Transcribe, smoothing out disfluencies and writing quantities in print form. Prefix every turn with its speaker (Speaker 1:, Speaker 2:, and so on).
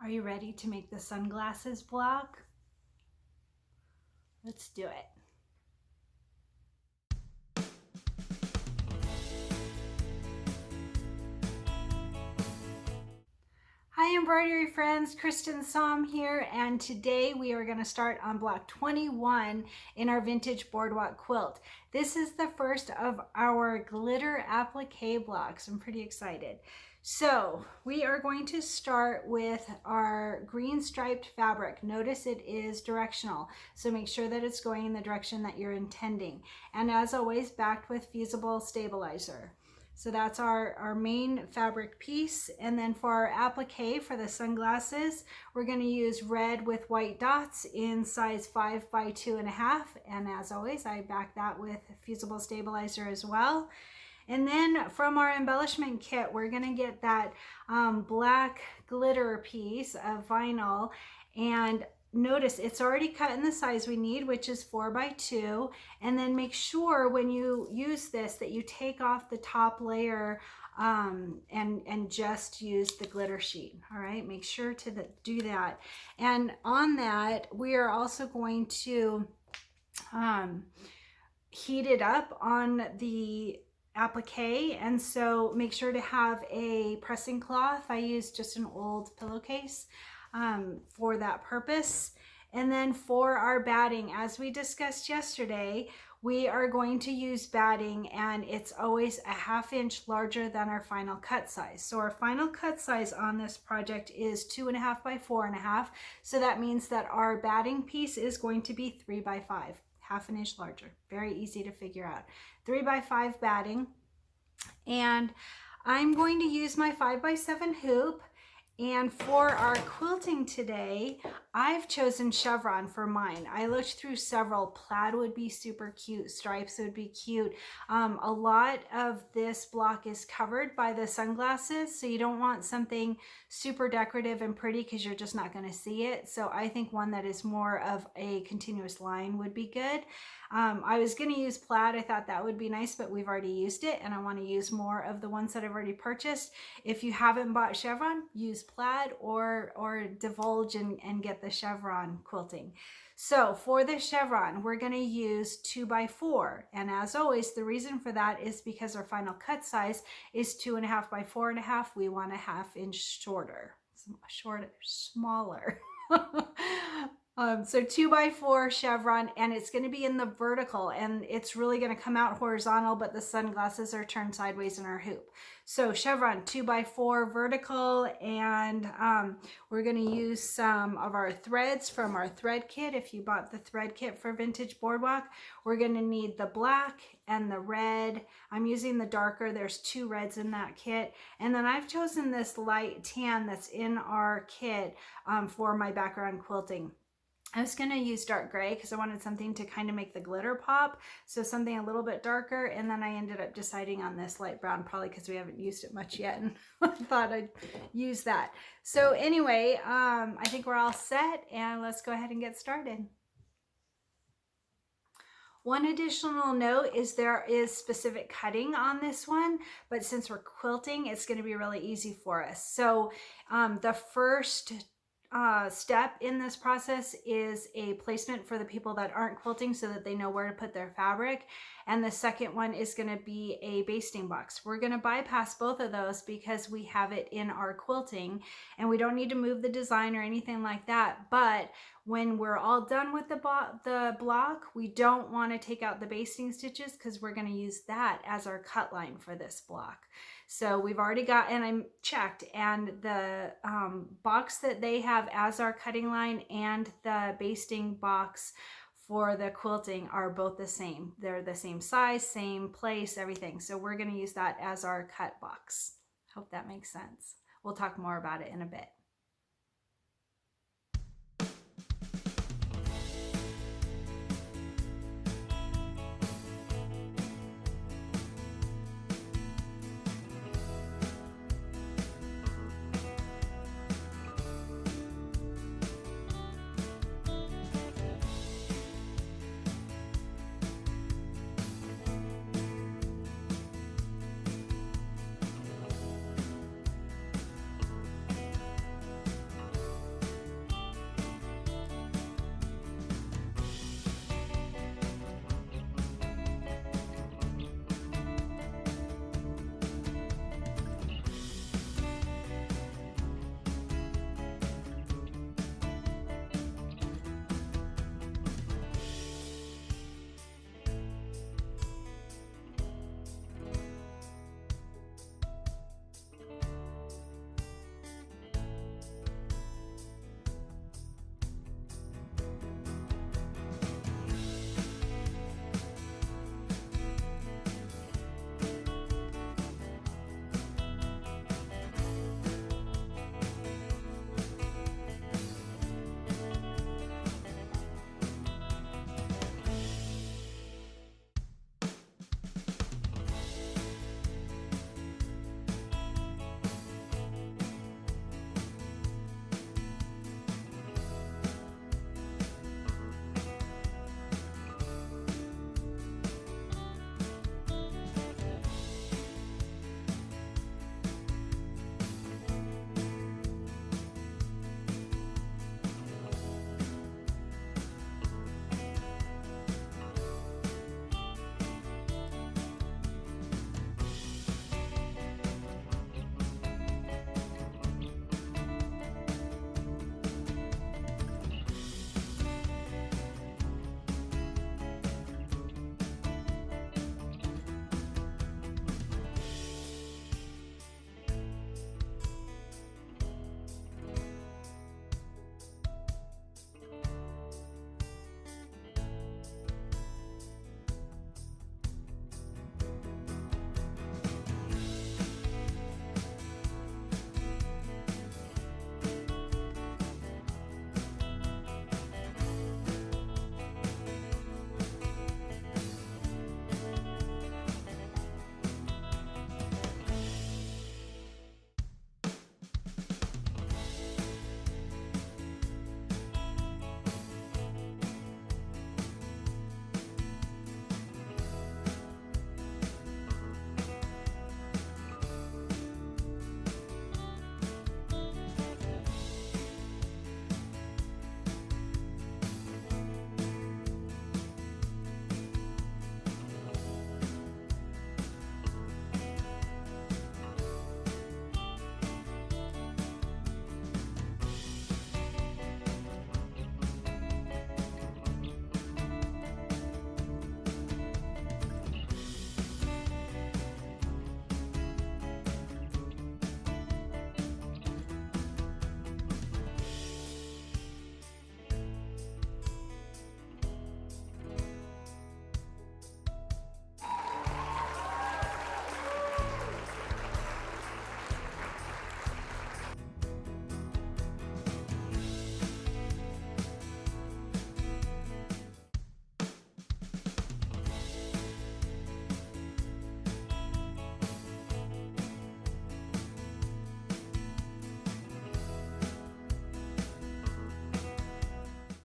Speaker 1: Are you ready to make the sunglasses block? Let's do it. Hi embroidery friends, Cristin here, and today we are going to start on block 21 in our vintage boardwalk quilt. This is the first of our glitter applique blocks. I'm pretty excited. So we are going to start with our green striped fabric. Notice it is directional, so make sure that it's going in the direction that you're intending. And as always, backed with fusible stabilizer. So that's our main fabric piece. And then for our applique for the sunglasses, we're going to use red with white dots in size 5 by 2.5. And as always, I back that with fusible stabilizer as well. And then from our embellishment kit, we're going to get that black glitter piece of vinyl, and notice it's already cut in the size we need, which is 4 by 2. And then make sure when you use this that you take off the top layer and just use the glitter sheet. All right, make sure to do that. And on that, we are also going to heat it up on the applique, and so make sure to have a pressing cloth. I use just an old pillowcase for that purpose. And then for our batting, as we discussed yesterday, we are going to use batting, and it's always a 1/2 inch larger than our final cut size. So our final cut size on this project is 2.5 by 4.5. So that means that our batting piece is going to be 3 by 5, 1/2 inch larger. Very easy to figure out. 3 by 5 batting. And I'm going to use my 5 by 7 hoop. And for our quilting today, I've chosen chevron for mine. I looked through several. Plaid would be super cute. Stripes would be cute. A lot of this block is covered by the sunglasses, so you don't want something super decorative and pretty because you're just not going to see it. So I think one that is more of a continuous line would be good. I was going to use plaid. I thought that would be nice, but we've already used it, and I want to use more of the ones that I've already purchased. If you haven't bought chevron, use plaid or divulge and get the chevron quilting. So for the chevron, we're going to use 2 by 4. And as always, the reason for that is because our final cut size is 2.5 by 4.5. We want a 1/2 inch shorter, smaller. So 2 by 4 chevron, and it's going to be in the vertical, and it's really going to come out horizontal, but the sunglasses are turned sideways in our hoop. So chevron 2 by 4 vertical, and we're going to use some of our threads from our thread kit. If you bought the thread kit for Vintage Boardwalk, we're going to need the black and the red. I'm using the darker. There's 2 reds in that kit. And then I've chosen this light tan that's in our kit for my background quilting. I was going to use dark gray because I wanted something to kind of make the glitter pop, so something a little bit darker, and then I ended up deciding on this light brown, probably because we haven't used it much yet, and I thought I'd use that. So anyway, I think we're all set, and let's go ahead and get started. One additional note is there is specific cutting on this one, but since we're quilting, it's going to be really easy for us. So the first step in this process is a placement for the people that aren't quilting so that they know where to put their fabric. And the second one is going to be a basting box. We're going to bypass both of those because we have it in our quilting and we don't need to move the design or anything like that. But when we're all done with the block, we don't want to take out the basting stitches because we're going to use that as our cut line for this block. So we've already got, and I'm checked, and the box that they have as our cutting line and the basting box for the quilting are both the same. They're the same size, same place, everything. So we're going to use that as our cut box. Hope that makes sense. We'll talk more about it in a bit.